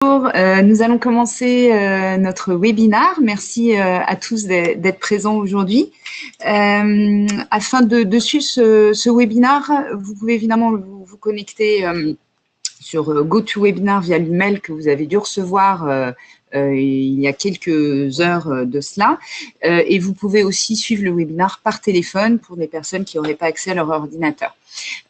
Bonjour, nous allons commencer notre webinaire. Merci à tous d'être présents aujourd'hui. Afin de suivre ce webinaire, vous pouvez évidemment vous connecter sur GoToWebinar via l'email que vous avez dû recevoir il y a quelques heures de cela. Et vous pouvez aussi suivre le webinaire par téléphone pour des personnes qui n'auraient pas accès à leur ordinateur.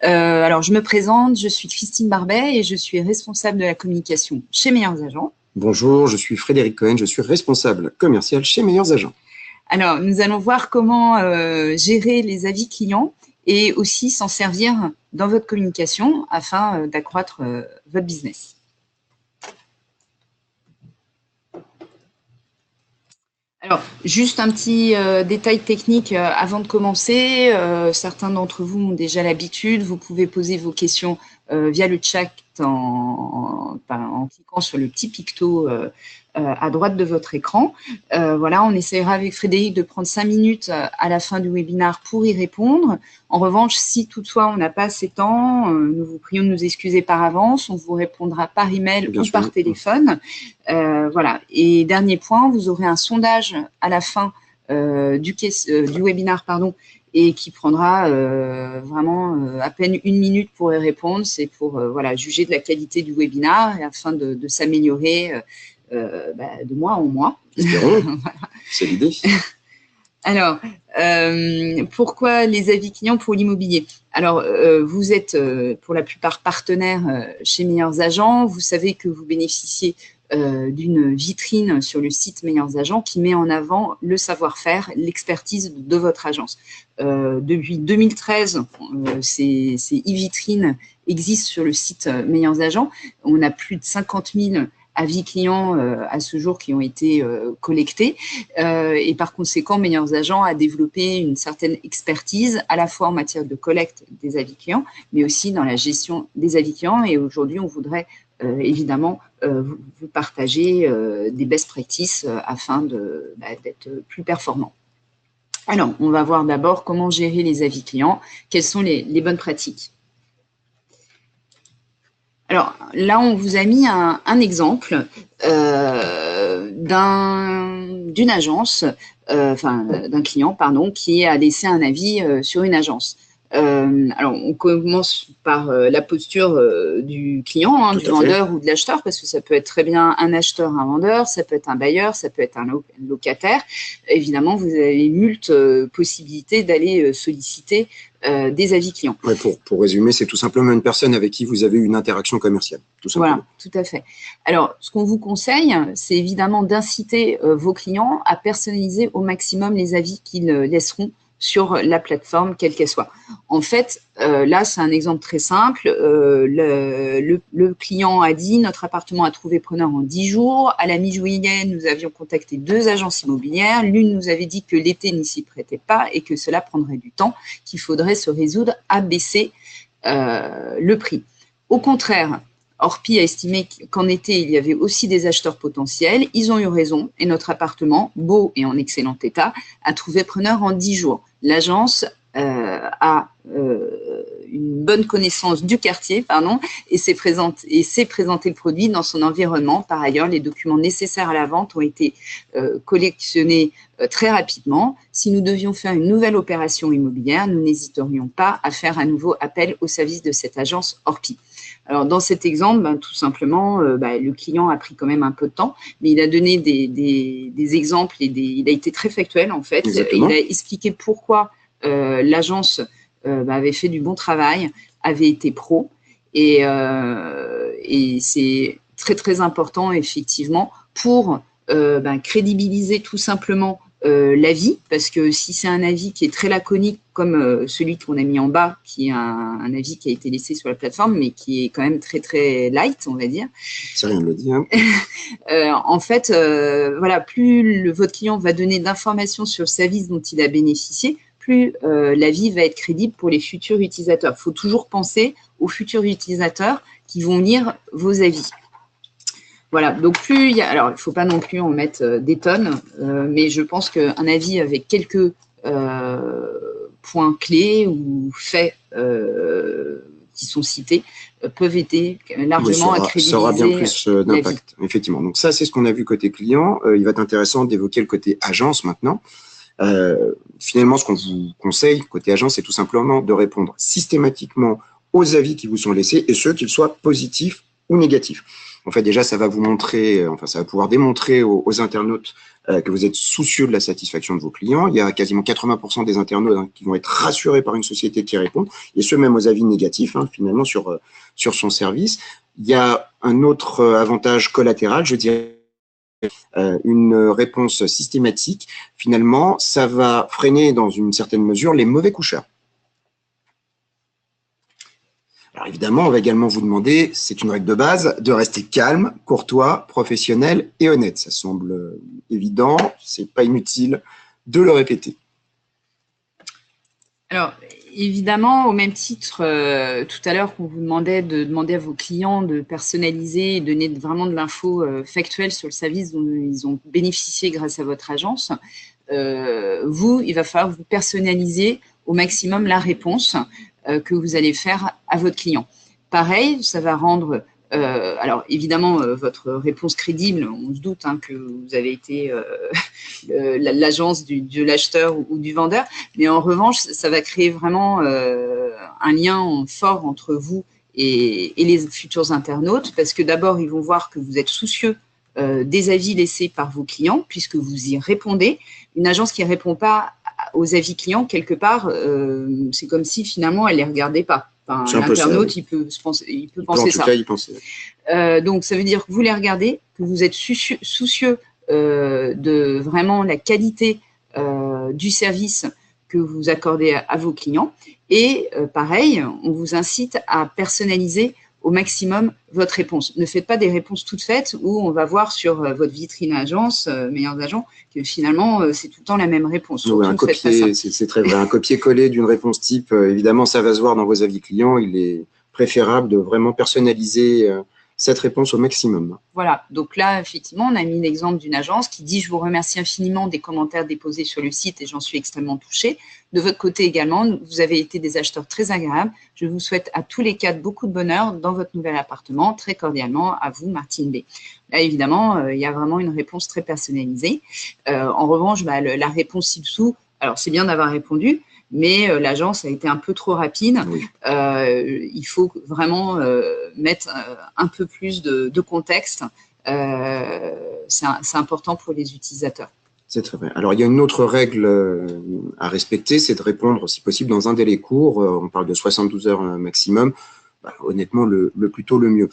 Alors, je me présente, je suis Christine Barbet et je suis responsable de la communication chez Meilleurs Agents. Bonjour, je suis Frédéric Cohen, je suis responsable commercial chez Meilleurs Agents. Alors, nous allons voir comment gérer les avis clients et aussi s'en servir dans votre communication afin d'accroître votre business. Alors, juste un petit détail technique avant de commencer. Certains d'entre vous ont déjà l'habitude. Vous pouvez poser vos questions via le chat en cliquant sur le petit picto à droite de votre écran. Voilà, on essaiera avec Frédéric de prendre 5 minutes à la fin du webinaire pour y répondre. En revanche, si toutefois on n'a pas assez de temps, nous vous prions de nous excuser par avance. On vous répondra par email ou par téléphone. Voilà. Et dernier point, vous aurez un sondage à la fin du webinaire, et qui prendra vraiment à peine 1 minute pour y répondre. C'est pour voilà, juger de la qualité du webinaire et afin de s'améliorer de mois en mois. Espérons, voilà. C'est l'idée. Alors, pourquoi les avis clients pour l'immobilier? Alors, vous êtes pour la plupart partenaires chez Meilleurs Agents. Vous savez que vous bénéficiez d'une vitrine sur le site Meilleurs Agents qui met en avant le savoir-faire, l'expertise de votre agence. Depuis 2013, ces e-vitrines existent sur le site Meilleurs Agents. On a plus de 50 000 avis clients à ce jour qui ont été collectés. Et par conséquent, Meilleurs Agents a développé une certaine expertise à la fois en matière de collecte des avis clients, mais aussi dans la gestion des avis clients. Et aujourd'hui, on voudrait évidemment vous partager des best practices afin d'être plus performant. Alors, on va voir d'abord comment gérer les avis clients, quelles sont les bonnes pratiques. Alors là, on vous a mis un exemple d'une agence, d'un client, qui a laissé un avis sur une agence. Alors, on commence par la posture du client, du vendeur ou de l'acheteur, parce que ça peut être très bien un acheteur, un vendeur, ça peut être un bailleur, ça peut être un locataire. Évidemment, vous avez moult possibilités d'aller solliciter des avis clients. Ouais, pour résumer, c'est tout simplement une personne avec qui vous avez une interaction commerciale. Tout simplement. Voilà, tout à fait. Alors, ce qu'on vous conseille, c'est évidemment d'inciter vos clients à personnaliser au maximum les avis qu'ils laisseront sur la plateforme, quelle qu'elle soit. En fait, là, c'est un exemple très simple. Le client a dit « Notre appartement a trouvé preneur en 10 jours. À la mi-juillet, nous avions contacté 2 agences immobilières. L'une nous avait dit que l'été n'y s'y prêtait pas et que cela prendrait du temps, qu'il faudrait se résoudre à baisser le prix. » Au contraire, Orpi a estimé qu'en été, il y avait aussi des acheteurs potentiels. Ils ont eu raison et notre appartement, beau et en excellent état, a trouvé preneur en 10 jours. L'agence a une bonne connaissance du quartier, et s'est présenté le produit dans son environnement. Par ailleurs, les documents nécessaires à la vente ont été collectionnés très rapidement. Si nous devions faire une nouvelle opération immobilière, nous n'hésiterions pas à faire à nouveau appel au service de cette agence Orpi. Alors, dans cet exemple, tout simplement, le client a pris quand même un peu de temps, mais il a donné des exemples et il a été très factuel, en fait. Exactement. Il a expliqué pourquoi l'agence avait fait du bon travail, avait été pro, et c'est très, très important, effectivement, pour crédibiliser tout simplement l'avis, parce que si c'est un avis qui est très laconique, comme celui qu'on a mis en bas, qui est un avis qui a été laissé sur la plateforme, mais qui est quand même très, très light, on va dire. C'est rien de le dire. En fait, voilà, plus votre client va donner d'informations sur le service dont il a bénéficié, plus l'avis va être crédible pour les futurs utilisateurs. Il faut toujours penser aux futurs utilisateurs qui vont lire vos avis. Voilà, donc plus il y a, alors il ne faut pas non plus en mettre des tonnes, mais je pense qu'un avis avec quelques points clés ou faits qui sont cités peuvent aider largement à crédibiliser. Ça aura bien plus d'impact, effectivement. Donc ça, c'est ce qu'on a vu côté client. Il va être intéressant d'évoquer le côté agence maintenant. Finalement, ce qu'on vous conseille côté agence, c'est tout simplement de répondre systématiquement aux avis qui vous sont laissés, et ceux qu'ils soient positifs ou négatifs. En fait, déjà, ça va vous montrer, ça va pouvoir démontrer aux internautes que vous êtes soucieux de la satisfaction de vos clients. Il y a quasiment 80% des internautes qui vont être rassurés par une société qui répond, et ce même aux avis négatifs, finalement, sur son service. Il y a un autre avantage collatéral, je dirais, une réponse systématique. Finalement, ça va freiner dans une certaine mesure les mauvais coucheurs. Alors évidemment, on va également vous demander, c'est une règle de base, de rester calme, courtois, professionnel et honnête. Ça semble évident, c'est pas inutile de le répéter. Alors, évidemment, au même titre, tout à l'heure qu'on vous demandait de demander à vos clients de personnaliser et donner vraiment de l'info factuelle sur le service dont ils ont bénéficié grâce à votre agence, il va falloir vous personnaliser au maximum la réponse que vous allez faire à votre client. Pareil, ça va rendre, alors évidemment, votre réponse crédible, on se doute que vous avez été l'agence de l'acheteur ou du vendeur, mais en revanche, ça va créer vraiment un lien fort entre vous et les futurs internautes, parce que d'abord, ils vont voir que vous êtes soucieux des avis laissés par vos clients, puisque vous y répondez. Une agence qui ne répond pas aux avis clients, quelque part, c'est comme si finalement elle ne les regardait pas. Enfin, l'internaute, il peut penser ça. Donc, ça veut dire que vous les regardez, que vous êtes soucieux de vraiment la qualité du service que vous accordez à vos clients. Et pareil, on vous incite à personnaliser au maximum votre réponse. Ne faites pas des réponses toutes faites où on va voir sur votre vitrine agence, meilleurs agents, que finalement, c'est tout le temps la même réponse. Oui, c'est très vrai. Un copier-coller d'une réponse type, évidemment, ça va se voir dans vos avis clients. Il est préférable de vraiment personnaliser cette réponse au maximum. Voilà, donc là, effectivement, on a mis l'exemple d'une agence qui dit « Je vous remercie infiniment des commentaires déposés sur le site et j'en suis extrêmement touchée. De votre côté également, vous avez été des acheteurs très agréables. Je vous souhaite à tous les quatre beaucoup de bonheur dans votre nouvel appartement. Très cordialement, à vous, Martine B. » Là, évidemment, il y a vraiment une réponse très personnalisée. En revanche, la réponse ci-dessous, alors c'est bien d'avoir répondu, mais l'agence a été un peu trop rapide. Oui. Il faut vraiment mettre un peu plus de contexte. C'est important pour les utilisateurs. C'est très vrai. Alors, il y a une autre règle à respecter, c'est de répondre, si possible, dans un délai court. On parle de 72 heures maximum. Honnêtement, le plus tôt, le mieux.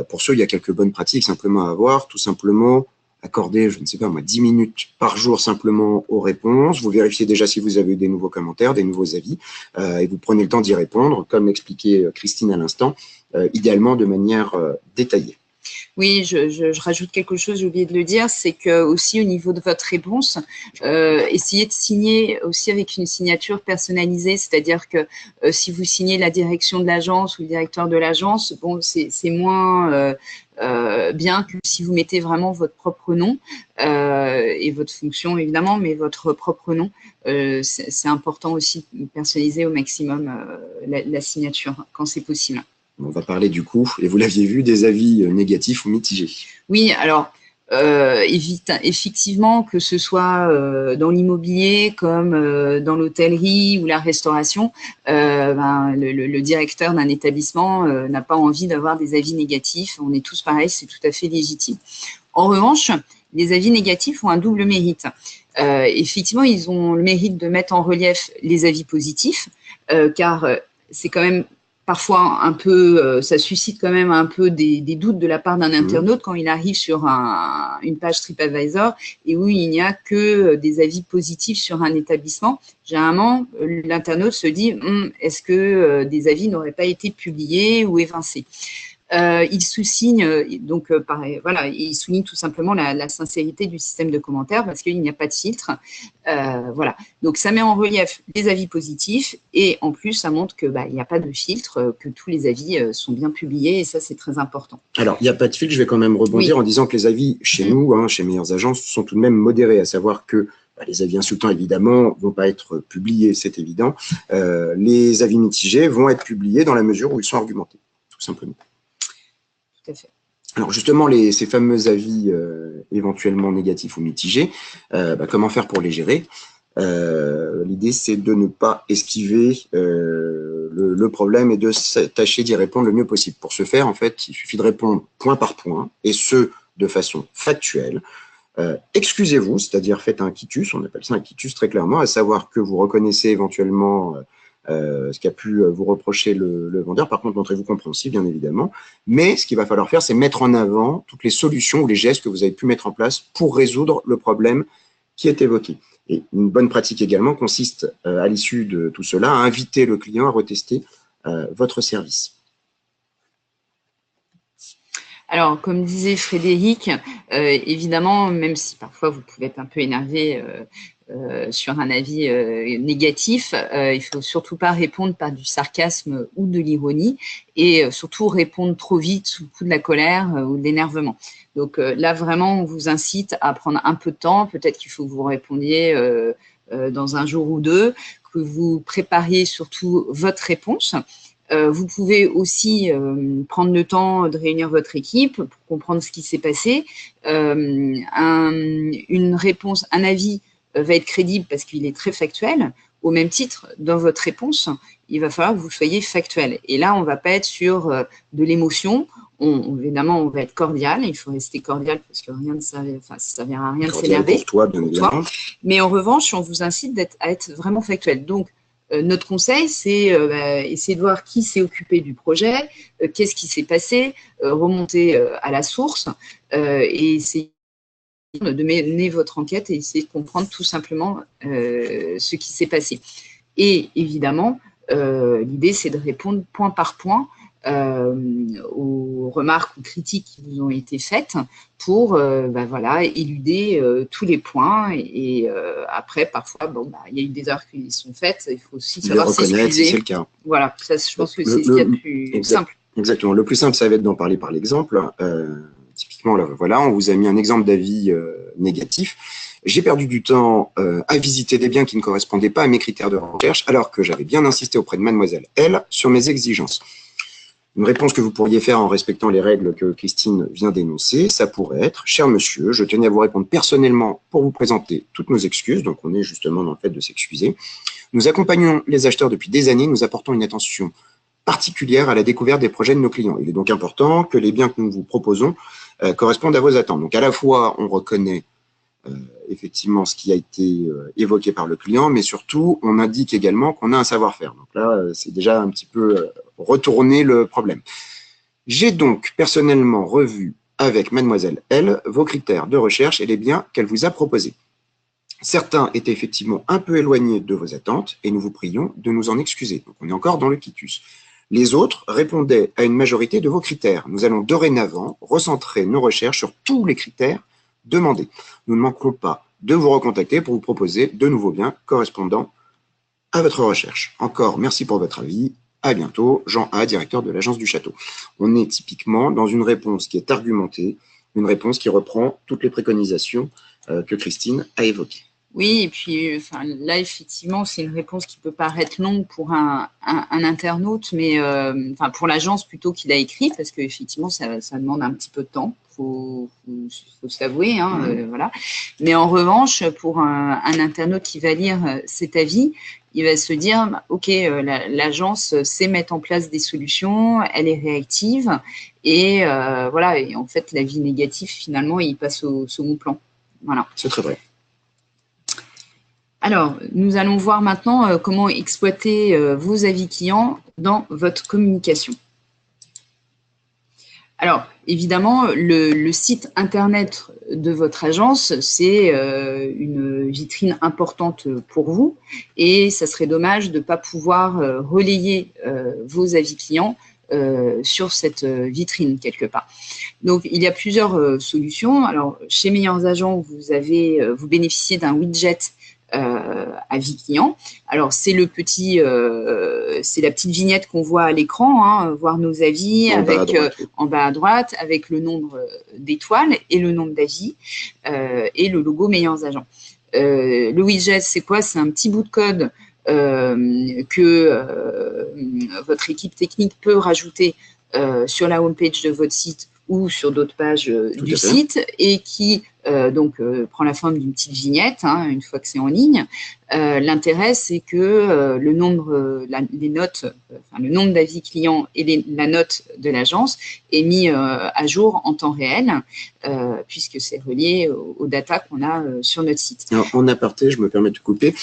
Pour ceux, il y a quelques bonnes pratiques simplement à avoir. Tout simplement, accorder, je ne sais pas moi, 10 minutes par jour simplement aux réponses. Vous vérifiez déjà si vous avez eu des nouveaux commentaires, des nouveaux avis, et vous prenez le temps d'y répondre, comme l'expliquait Christine à l'instant, idéalement de manière détaillée. Oui, je rajoute quelque chose, j'ai oublié de le dire, c'est que aussi au niveau de votre réponse, essayez de signer aussi avec une signature personnalisée, c'est-à-dire que si vous signez la direction de l'agence ou le directeur de l'agence, bon, c'est moins bien que si vous mettez vraiment votre propre nom et votre fonction évidemment, mais votre propre nom, c'est important aussi de personnaliser au maximum la signature quand c'est possible. On va parler du coup, et vous l'aviez vu, des avis négatifs ou mitigés. Oui, alors effectivement, que ce soit dans l'immobilier comme dans l'hôtellerie ou la restauration, le directeur d'un établissement n'a pas envie d'avoir des avis négatifs. On est tous pareils, c'est tout à fait légitime. En revanche, les avis négatifs ont un double mérite. Effectivement, ils ont le mérite de mettre en relief les avis positifs, car c'est quand même parfois un peu, ça suscite quand même un peu des doutes de la part d'un internaute quand il arrive sur une page TripAdvisor et où il n'y a que des avis positifs sur un établissement. Généralement, l'internaute se dit est-ce que des avis n'auraient pas été publiés ou évincés? Il souligne donc pareil, voilà, il souligne tout simplement la sincérité du système de commentaires parce qu'il n'y a pas de filtre. Voilà, donc ça met en relief les avis positifs et en plus ça montre que il n'y a pas de filtre, que tous les avis sont bien publiés et ça c'est très important. Alors il n'y a pas de filtre, je vais quand même rebondir en disant que les avis chez nous, chez Meilleures Agences, sont tout de même modérés, à savoir que Les avis insultants, évidemment, vont pas être publiés, c'est évident. Les avis mitigés vont être publiés dans la mesure où ils sont argumentés, tout simplement. Tout à fait. Alors justement, ces fameux avis éventuellement négatifs ou mitigés, comment faire pour les gérer? L'idée, c'est de ne pas esquiver le problème et de tâcher d'y répondre le mieux possible. Pour ce faire, en fait, il suffit de répondre point par point, et ce, de façon factuelle. Excusez-vous, c'est-à-dire faites un quitus, on appelle ça un quitus très clairement, à savoir que vous reconnaissez éventuellement ce qu'a pu vous reprocher le vendeur. Par contre, montrez-vous compréhensif, bien évidemment. Mais ce qu'il va falloir faire, c'est mettre en avant toutes les solutions ou les gestes que vous avez pu mettre en place pour résoudre le problème qui est évoqué. Et une bonne pratique également consiste, à l'issue de tout cela, à inviter le client à retester votre service. Alors, comme disait Frédéric, évidemment, même si parfois vous pouvez être un peu énervé sur un avis négatif, il ne faut surtout pas répondre par du sarcasme ou de l'ironie et surtout répondre trop vite sous le coup de la colère ou de l'énervement. Donc là, vraiment, on vous incite à prendre un peu de temps. Peut-être qu'il faut que vous répondiez dans un jour ou deux, que vous prépariez surtout votre réponse. Vous pouvez aussi prendre le temps de réunir votre équipe pour comprendre ce qui s'est passé. Une réponse, un avis va être crédible parce qu'il est très factuel. Au même titre, dans votre réponse, il va falloir que vous soyez factuel. Et là, on ne va pas être sur de l'émotion. Évidemment, on va être cordial. Il faut rester cordial parce que rien ne servira, ça servira à rien de s'énerver. Pour toi, bien évidemment. Mais en revanche, on vous incite à être vraiment factuel. Donc, notre conseil, c'est essayer de voir qui s'est occupé du projet, qu'est-ce qui s'est passé, remonter à la source et essayer de mener votre enquête et essayer de comprendre tout simplement ce qui s'est passé. Et évidemment, l'idée, c'est de répondre point par point aux remarques ou critiques qui vous ont été faites pour voilà, éluder tous les points et après parfois il y a eu des erreurs qui sont faites, il faut aussi savoir s'excuser. Si c'est le cas. Voilà, ça, je pense que c'est ce qu'il y a de plus simple. Exactement, le plus simple ça va être d'en parler par l'exemple. Typiquement là, voilà, on vous a mis un exemple d'avis négatif. J'ai perdu du temps à visiter des biens qui ne correspondaient pas à mes critères de recherche alors que j'avais bien insisté auprès de mademoiselle L sur mes exigences. Une réponse que vous pourriez faire en respectant les règles que Christine vient d'énoncer, ça pourrait être « Cher monsieur, je tenais à vous répondre personnellement pour vous présenter toutes nos excuses. » Donc, on est justement dans le fait de s'excuser. « Nous accompagnons les acheteurs depuis des années. Nous apportons une attention particulière à la découverte des projets de nos clients. Il est donc important que les biens que nous vous proposons correspondent à vos attentes. » Donc, à la fois, on reconnaît effectivement ce qui a été évoqué par le client, mais surtout, on indique également qu'on a un savoir-faire. Donc là, c'est déjà un petit peu retourner le problème. J'ai donc personnellement revu avec mademoiselle L vos critères de recherche et les biens qu'elle vous a proposés. Certains étaient effectivement un peu éloignés de vos attentes et nous vous prions de nous en excuser. Donc on est encore dans le quitus. Les autres répondaient à une majorité de vos critères. Nous allons dorénavant recentrer nos recherches sur tous les critères demandés. Nous ne manquerons pas de vous recontacter pour vous proposer de nouveaux biens correspondant à votre recherche. Encore merci pour votre avis. À bientôt. Jean A, directeur de l'agence du château. On est typiquement dans une réponse qui est argumentée, une réponse qui reprend toutes les préconisations que Christine a évoquées. Oui, et puis là, effectivement, c'est une réponse qui peut paraître longue pour un internaute, mais pour l'agence plutôt qu'il a écrit, parce qu'effectivement, ça demande un petit peu de temps, faut s'avouer, voilà. Mais en revanche, pour un internaute qui va lire cet avis, il va se dire, ok, l'agence sait mettre en place des solutions, elle est réactive, et voilà, et en fait, l'avis négatif, finalement, il passe au second plan. Voilà. C'est très vrai. Alors, nous allons voir maintenant comment exploiter vos avis clients dans votre communication. Alors, évidemment, le site internet de votre agence, c'est une vitrine importante pour vous et ça serait dommage de ne pas pouvoir relayer vos avis clients sur cette vitrine quelque part. Donc, il y a plusieurs solutions. Alors, chez Meilleurs Agents, vous bénéficiez d'un widget avis client. Alors c'est la petite vignette qu'on voit à l'écran, voir nos avis en bas à droite avec le nombre d'étoiles et le nombre d'avis et le logo Meilleurs Agents. Le widget, c'est quoi? C'est un petit bout de code que votre équipe technique peut rajouter sur la homepage de votre site ou sur d'autres pages du site et qui prend la forme d'une petite vignette une fois que c'est en ligne. L'intérêt, c'est que le nombre d'avis clients et la note de l'agence est mis à jour en temps réel, puisque c'est relié aux data qu'on a sur notre site. Alors, en aparté, je me permets de couper.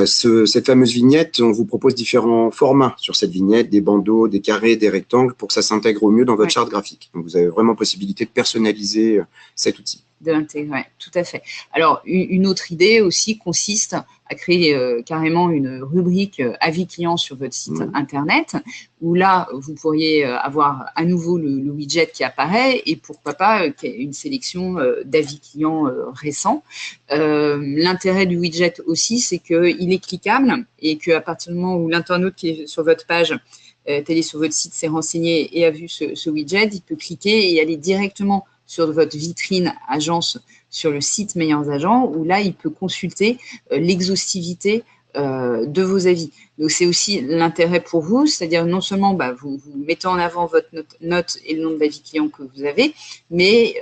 Cette fameuse vignette, on vous propose différents formats sur cette vignette, des bandeaux, des carrés, des rectangles, pour que ça s'intègre au mieux dans votre charte graphique. Donc, vous avez vraiment possibilité de personnaliser cet outil. De l'intégrer, tout à fait. Alors, une autre idée aussi consiste à créer carrément une rubrique avis client sur votre site internet, où là, vous pourriez avoir à nouveau le widget qui apparaît et pourquoi pas une sélection d'avis clients récents. L'intérêt du widget aussi, c'est qu'il est cliquable et qu'à partir du moment où l'internaute qui est sur votre page télé sur votre site s'est renseigné et a vu ce widget, il peut cliquer et aller directement sur votre vitrine agence sur le site Meilleurs Agents, où là, il peut consulter l'exhaustivité de vos avis. Donc, c'est aussi l'intérêt pour vous, c'est-à-dire non seulement vous mettez en avant votre note et le nombre d'avis clients que vous avez, mais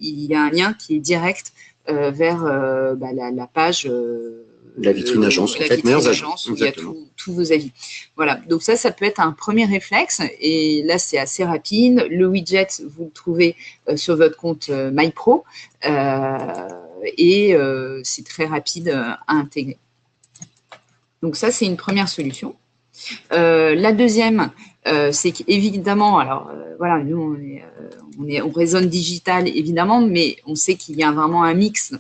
il y a un lien qui est direct vers la page la vitrine agence, en fait, Meilleurs Agents, où il y a tous vos avis. Voilà, donc ça peut être un premier réflexe, et là, c'est assez rapide. Le widget, vous le trouvez sur votre compte MyPro, et c'est très rapide à intégrer. Donc ça, c'est une première solution. La deuxième, c'est qu'évidemment, alors voilà, nous, on raisonne digital, évidemment, mais on sait qu'il y a vraiment un mix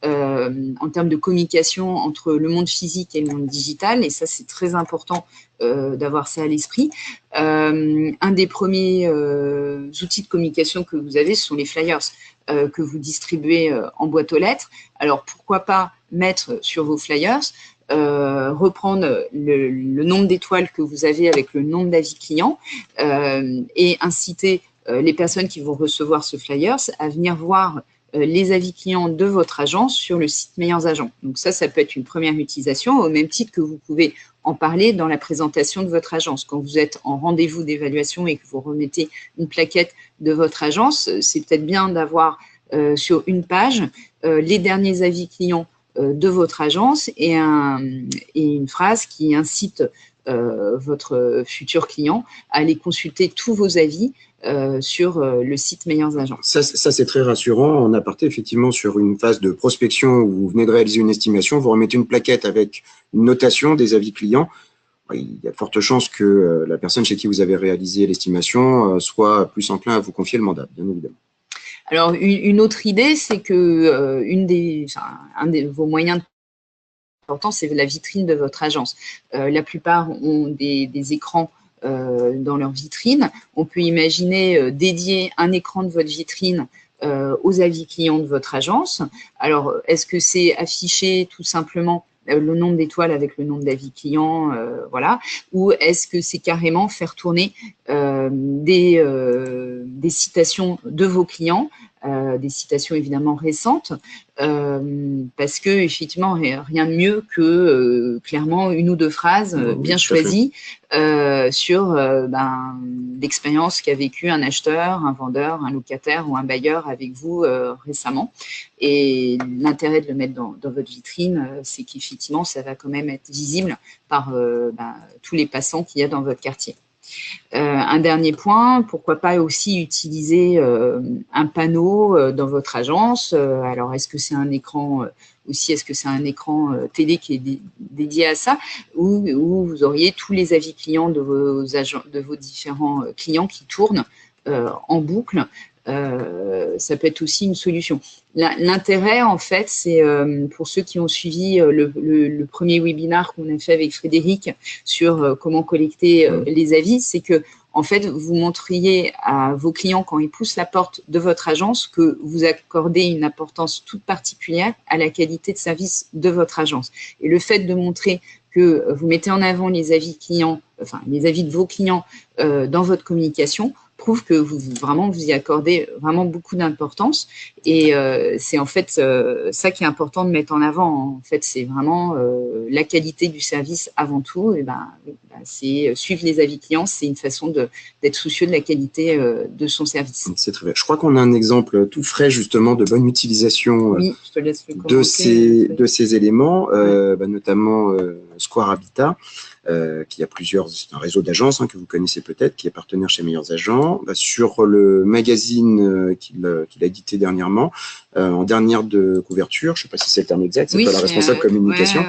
en termes de communication entre le monde physique et le monde digital, et ça, c'est très important d'avoir ça à l'esprit. Un des premiers outils de communication que vous avez, ce sont les flyers que vous distribuez en boîte aux lettres. Alors, pourquoi pas mettre sur vos flyers reprendre le nombre d'étoiles que vous avez avec le nombre d'avis clients et inciter les personnes qui vont recevoir ce flyers à venir voir les avis clients de votre agence sur le site Meilleurs Agents. Donc ça peut être une première utilisation, au même titre que vous pouvez en parler dans la présentation de votre agence. Quand vous êtes en rendez-vous d'évaluation et que vous remettez une plaquette de votre agence, c'est peut-être bien d'avoir sur une page les derniers avis clients de votre agence et une phrase qui incite votre futur client à aller consulter tous vos avis sur le site Meilleurs Agents. Ça c'est très rassurant. En aparté, effectivement, sur une phase de prospection où vous venez de réaliser une estimation, vous remettez une plaquette avec une notation des avis clients. Il y a de fortes chances que la personne chez qui vous avez réalisé l'estimation soit plus enclin à vous confier le mandat, bien évidemment. Alors, une autre idée, c'est que un de vos moyens importants, c'est la vitrine de votre agence. La plupart ont des écrans dans leur vitrine. On peut imaginer dédier un écran de votre vitrine aux avis clients de votre agence. Alors, est-ce que c'est afficher tout simplement le nombre d'étoiles avec le nombre d'avis clients, voilà, ou est-ce que c'est carrément faire tourner des citations de vos clients, des citations évidemment récentes, parce que effectivement rien de mieux que clairement une ou deux phrases bien choisies sur l'expérience qu'a vécu un acheteur, un vendeur, un locataire ou un bailleur avec vous récemment. Et l'intérêt de le mettre dans votre vitrine, c'est qu'effectivement ça va quand même être visible par tous les passants qu'il y a dans votre quartier. Un dernier point, pourquoi pas aussi utiliser un panneau dans votre agence. Alors, est-ce que c'est un écran aussi, est-ce que c'est un écran télé qui est dédié à ça, ou vous auriez tous les avis clients de vos différents clients qui tournent en boucle. Ça peut être aussi une solution. L'intérêt, en fait, c'est pour ceux qui ont suivi le premier webinaire qu'on a fait avec Frédéric sur comment collecter les avis, c'est que en fait, vous montriez à vos clients quand ils poussent la porte de votre agence que vous accordez une importance toute particulière à la qualité de service de votre agence. Et le fait de montrer que vous mettez en avant les avis clients, enfin les avis de vos clients dans votre communication, prouve que vous y accordez vraiment beaucoup d'importance. Et c'est en fait ça qui est important de mettre en avant. En fait, c'est vraiment la qualité du service avant tout. Et c'est suivre les avis clients, c'est une façon d'être soucieux de la qualité de son service. C'est très bien. Je crois qu'on a un exemple tout frais justement de bonne utilisation oui, je te laisse le de ces éléments, notamment Square Habitat. Qui a c'est un réseau d'agences que vous connaissez peut-être, qui est partenaire chez Meilleurs Agents, sur le magazine qu'il a édité dernièrement, en dernière de couverture, je ne sais pas si c'est le terme exact, c'est pas la responsable communication.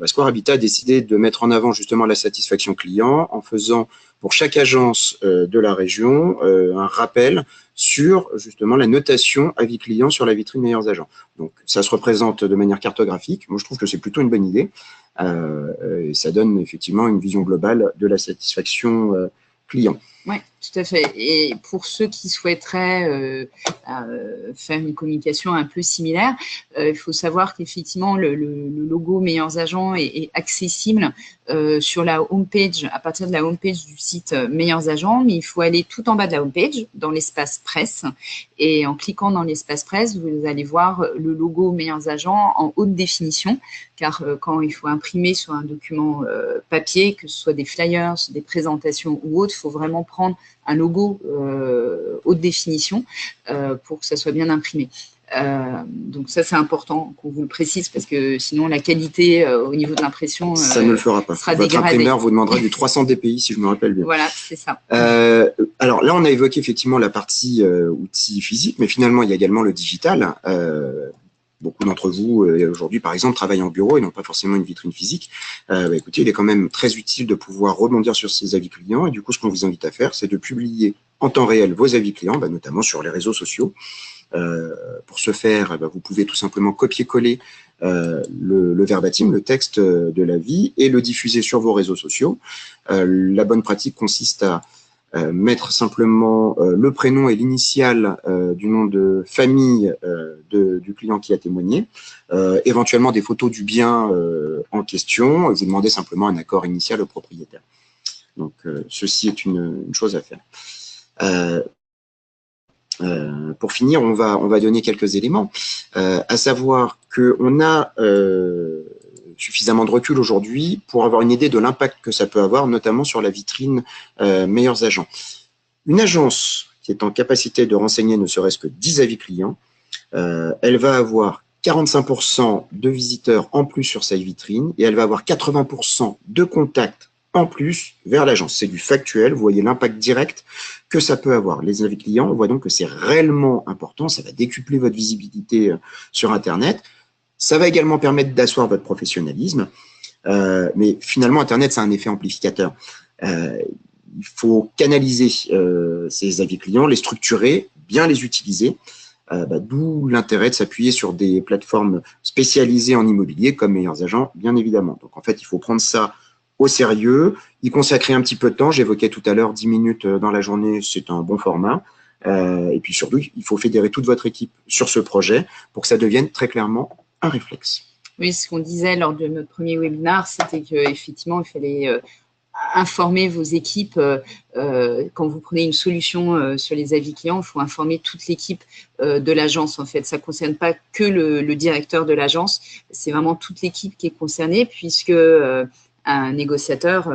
Square Habitat a décidé de mettre en avant justement la satisfaction client en faisant pour chaque agence de la région un rappel sur justement la notation avis client sur la vitrine Meilleurs Agents. Donc ça se représente de manière cartographique. Moi je trouve que c'est plutôt une bonne idée. Et ça donne effectivement une vision globale de la satisfaction client. Oui, tout à fait. Et pour ceux qui souhaiteraient faire une communication un peu similaire, il faut savoir qu'effectivement, le logo Meilleurs Agents est accessible sur la homepage, à partir de la homepage du site Meilleurs Agents, mais il faut aller tout en bas de la homepage, dans l'espace presse. Et en cliquant dans l'espace presse, vous allez voir le logo Meilleurs Agents en haute définition, car quand il faut imprimer sur un document papier, que ce soit des flyers, des présentations ou autres, il faut vraiment prendre un logo haute définition pour que ça soit bien imprimé. Donc ça, c'est important qu'on vous le précise parce que sinon, la qualité au niveau de l'impression ça ne le fera pas. Votre imprimeur vous demandera du 300 dpi, si je me rappelle bien. Voilà, c'est ça. Alors là, on a évoqué effectivement la partie outils physiques, mais finalement, il y a également le digital. Beaucoup d'entre vous, aujourd'hui, par exemple, travaillent en bureau et n'ont pas forcément une vitrine physique. Écoutez, il est quand même très utile de pouvoir rebondir sur ces avis clients. Et du coup, ce qu'on vous invite à faire, c'est de publier en temps réel vos avis clients, notamment sur les réseaux sociaux. Pour ce faire, vous pouvez tout simplement copier-coller le verbatim, le texte de l'avis, et le diffuser sur vos réseaux sociaux. La bonne pratique consiste à mettre simplement le prénom et l'initiale du nom de famille du client qui a témoigné, éventuellement des photos du bien en question, vous demandez simplement un accord initial au propriétaire. Donc, ceci est une chose à faire. Pour finir, on va donner quelques éléments, à savoir qu'on a suffisamment de recul aujourd'hui pour avoir une idée de l'impact que ça peut avoir, notamment sur la vitrine Meilleurs Agents. Une agence qui est en capacité de renseigner ne serait-ce que 10 avis clients, elle va avoir 45% de visiteurs en plus sur sa vitrine et elle va avoir 80% de contacts en plus vers l'agence. C'est du factuel, vous voyez l'impact direct que ça peut avoir. Les avis clients, on voit donc que c'est réellement important, ça va décupler votre visibilité sur Internet. Ça va également permettre d'asseoir votre professionnalisme, mais finalement, Internet, c'est un effet amplificateur. Il faut canaliser ces avis clients, les structurer, bien les utiliser, d'où l'intérêt de s'appuyer sur des plateformes spécialisées en immobilier, comme Meilleurs Agents, bien évidemment. Donc, en fait, il faut prendre ça au sérieux, y consacrer un petit peu de temps. J'évoquais tout à l'heure 10 minutes dans la journée, c'est un bon format. Et puis surtout, il faut fédérer toute votre équipe sur ce projet pour que ça devienne très clairement un réflexe. Oui, ce qu'on disait lors de notre premier webinaire, c'était qu'effectivement, il fallait informer vos équipes. Quand vous prenez une solution sur les avis clients, il faut informer toute l'équipe de l'agence. En fait, ça ne concerne pas que le directeur de l'agence, c'est vraiment toute l'équipe qui est concernée puisque un négociateur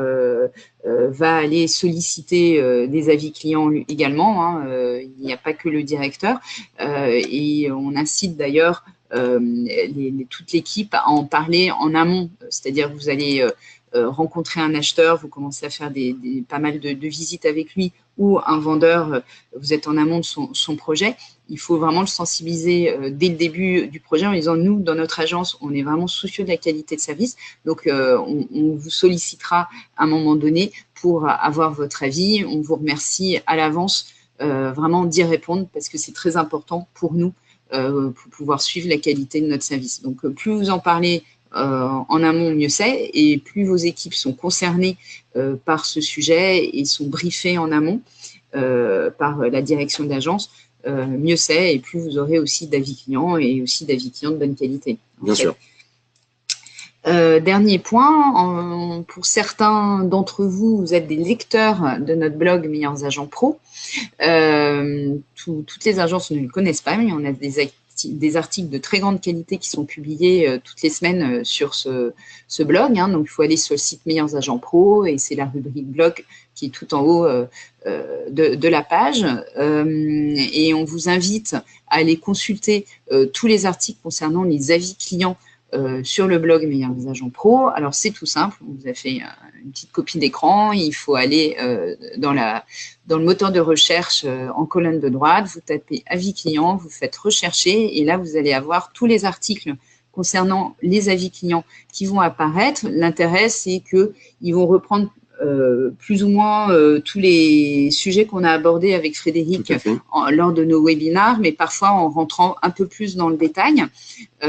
va aller solliciter des avis clients également. Il n'y a pas que le directeur. Et on incite d'ailleurs toute l'équipe à en parler en amont. C'est-à-dire que vous allez rencontrer un acheteur, vous commencez à faire pas mal de visites avec lui, ou un vendeur, vous êtes en amont de son projet. Il faut vraiment le sensibiliser dès le début du projet en disant, nous, dans notre agence, on est vraiment soucieux de la qualité de service. Donc, on vous sollicitera à un moment donné pour avoir votre avis. On vous remercie à l'avance vraiment d'y répondre parce que c'est très important pour nous pour pouvoir suivre la qualité de notre service. Donc, plus vous en parlez en amont, mieux c'est, et plus vos équipes sont concernées par ce sujet et sont briefées en amont par la direction d'agence, mieux c'est, et plus vous aurez aussi d'avis clients et aussi d'avis clients de bonne qualité. Bien sûr. Dernier point, pour certains d'entre vous, vous êtes des lecteurs de notre blog Meilleurs Agents Pro. Toutes les agences ne le connaissent pas, mais on a des articles de très grande qualité qui sont publiés toutes les semaines sur ce blog. Donc, il faut aller sur le site Meilleurs Agents Pro et c'est la rubrique blog qui est tout en haut de la page. Et on vous invite à aller consulter tous les articles concernant les avis clients sur le blog Meilleurs Agents Pro. Alors, c'est tout simple. On vous a fait une petite copie d'écran. Il faut aller dans le moteur de recherche en colonne de droite. Vous tapez avis clients, vous faites rechercher et là, vous allez avoir tous les articles concernant les avis clients qui vont apparaître. L'intérêt, c'est qu'ils vont reprendre plus ou moins tous les sujets qu'on a abordés avec Frédéric lors de nos webinaires, mais parfois en rentrant un peu plus dans le détail.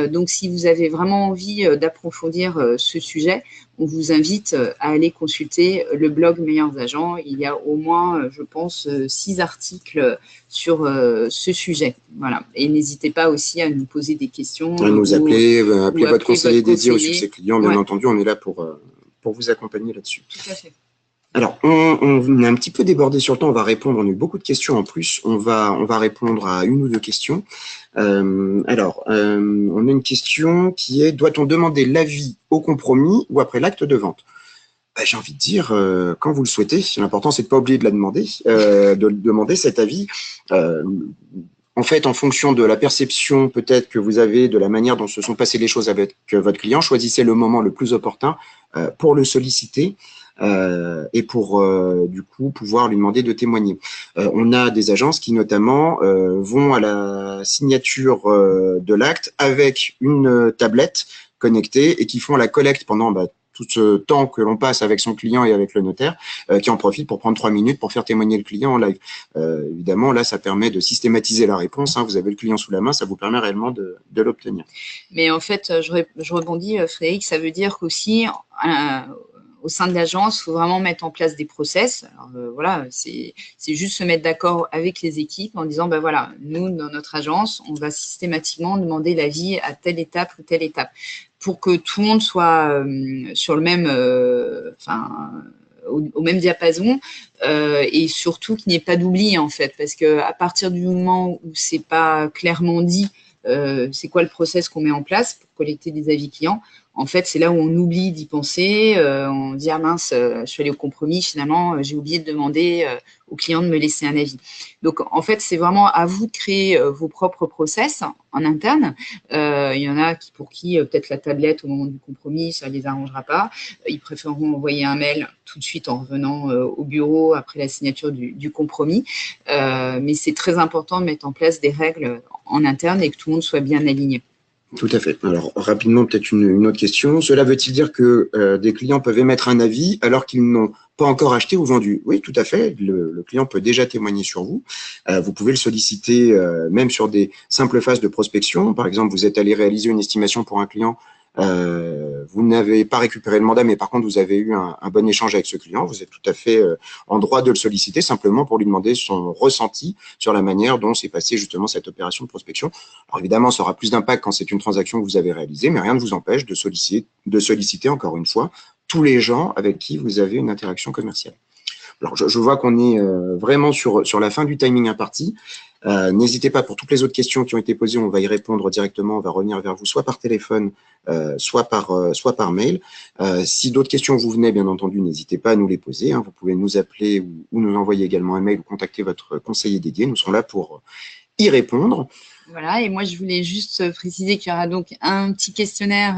Donc, si vous avez vraiment envie d'approfondir ce sujet, on vous invite à aller consulter le blog Meilleurs Agents. Il y a au moins, je pense, 6 articles sur ce sujet. Voilà. Et n'hésitez pas aussi à nous poser des questions. À nous appeler, appeler votre conseiller dédié au succès client. Bien entendu, on est là pour vous accompagner là-dessus. Tout à fait. Alors, on est un petit peu débordé sur le temps, on va répondre, on a eu beaucoup de questions en plus, on va répondre à une ou deux questions. On a une question qui est, doit-on demander l'avis au compromis ou après l'acte de vente? J'ai envie de dire, quand vous le souhaitez, l'important c'est de ne pas oublier de la demander, de demander cet avis. En fait, en fonction de la perception peut-être que vous avez de la manière dont se sont passées les choses avec votre client, choisissez le moment le plus opportun pour le solliciter. Et pour du coup pouvoir lui demander de témoigner. On a des agences qui notamment vont à la signature de l'acte avec une tablette connectée et qui font la collecte pendant tout ce temps que l'on passe avec son client et avec le notaire, qui en profite pour prendre 3 minutes pour faire témoigner le client en live. Évidemment, là, ça permet de systématiser la réponse. Vous avez le client sous la main, ça vous permet réellement de l'obtenir. Mais en fait, je rebondis, Frédéric, ça veut dire qu'aussi, au sein de l'agence, il faut vraiment mettre en place des process. Alors, voilà, c'est juste se mettre d'accord avec les équipes en disant, voilà, nous, dans notre agence, on va systématiquement demander l'avis à telle étape ou telle étape pour que tout le monde soit sur le même, au même diapason et surtout qu'il n'y ait pas d'oubli, en fait, parce qu'à partir du moment où c'est pas clairement dit c'est quoi le process qu'on met en place pour collecter des avis clients. En fait, c'est là où on oublie d'y penser. On dit, ah mince, je suis allé au compromis, finalement, j'ai oublié de demander au client de me laisser un avis. Donc, en fait, c'est vraiment à vous de créer vos propres process en interne. Il y en a pour qui peut-être la tablette au moment du compromis, ça ne les arrangera pas. Ils préféreront envoyer un mail tout de suite en revenant au bureau après la signature du compromis. Mais c'est très important de mettre en place des règles en interne et que tout le monde soit bien aligné. Tout à fait. Alors, rapidement, peut-être une autre question. Cela veut-il dire que des clients peuvent émettre un avis alors qu'ils n'ont pas encore acheté ou vendu? Oui, tout à fait. Le client peut déjà témoigner sur vous. Vous pouvez le solliciter même sur des simples phases de prospection. Par exemple, vous êtes allé réaliser une estimation pour un client. Vous n'avez pas récupéré le mandat, mais par contre, vous avez eu un bon échange avec ce client. Vous êtes tout à fait en droit de le solliciter simplement pour lui demander son ressenti sur la manière dont s'est passée justement cette opération de prospection. Alors évidemment, ça aura plus d'impact quand c'est une transaction que vous avez réalisée, mais rien ne vous empêche de solliciter encore une fois tous les gens avec qui vous avez une interaction commerciale. Alors, je vois qu'on est vraiment sur la fin du timing imparti. N'hésitez pas pour toutes les autres questions qui ont été posées, on va y répondre directement, on va revenir vers vous soit par téléphone, soit par mail. Si d'autres questions vous venaient, bien entendu, n'hésitez pas à nous les poser. Vous pouvez nous appeler ou nous envoyer également un mail ou contacter votre conseiller dédié. Nous serons là pour y répondre. Voilà, et moi, je voulais juste préciser qu'il y aura donc un petit questionnaire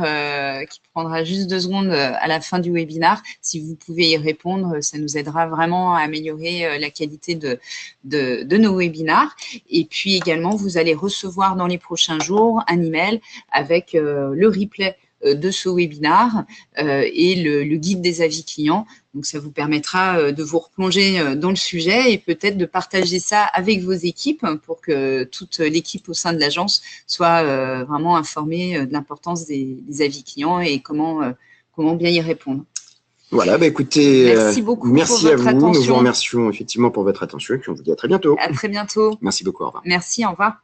qui prendra juste 2 secondes à la fin du webinaire. Si vous pouvez y répondre, ça nous aidera vraiment à améliorer la qualité de nos webinaires. Et puis également, vous allez recevoir dans les prochains jours un email avec le replay de ce webinaire et le guide des avis clients. Donc, ça vous permettra de vous replonger dans le sujet et peut-être de partager ça avec vos équipes pour que toute l'équipe au sein de l'agence soit vraiment informée de l'importance des avis clients et comment bien y répondre. Voilà, écoutez, merci beaucoup merci pour votre attention. Nous vous remercions effectivement pour votre attention et puis on vous dit à très bientôt. À très bientôt. Merci beaucoup, au revoir. Merci, au revoir.